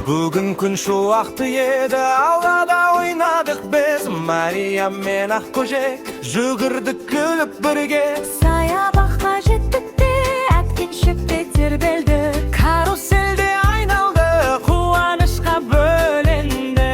Bugün kun şuaktı edi, aulada oynadık biz. Maria men Akko'jek жүгірдік күліп бірге. Саябаққа жеттік те, әткеншекте тербелді. Каруселде айналды, қуанышқа бөленді.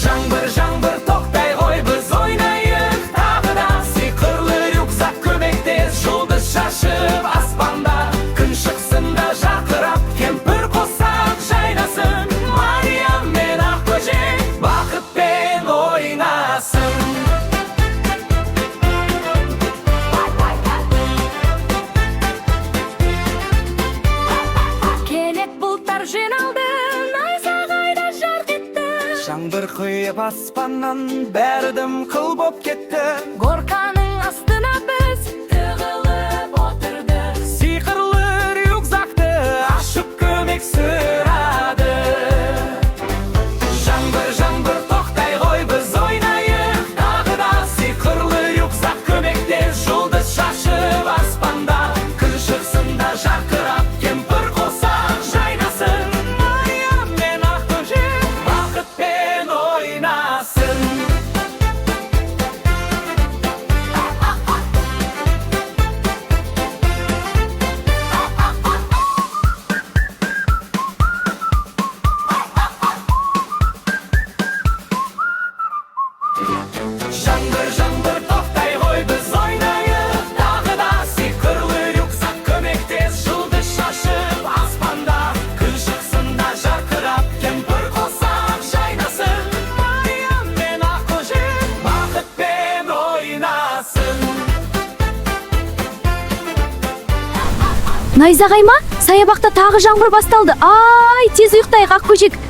Жаңбыр тоқтай қой, біз ойнайық тағы да. Сиқырлы рюкзак көмектес, жұлдыз шашып аспанда. Күн шықсын да жарқырап, кемпір қосақ жайнасын. Мария мен Ақкөжек бақытпен ойнасын. Жиналды, найзағайда жарқ етті. Жаңбыр құйып аспаннан бәрі дым қыл боп кетті. Горканың астына біз тығылып отырдық. Сиқырлы рюкзакты ашып көмек сұрады. Жаңбыр тоқтай қой, біз ойнайық тағы да. Сиқырлы рюкзак көмектес, жұлдыз шашып аспанда. Күн шықсын да жарқырап, кемпір қосақ жайнасын. Мария мен Ақкөжек бақытпен ойнасын. Жаңбыр тоқтай қой, біз ойнайық тағы да. Сиқырлы рюкзак көмектес, жұлдыз шашып аспанда. Күн шықсын да жарқырап, кемпір қосақ жайнасын. Мария мен Ақкөжек бақытпен ойнасын. Найзағай ма? Саябақта тағы жаңбыр басталды. Ай, тез ұйықтайық Ақкөжек.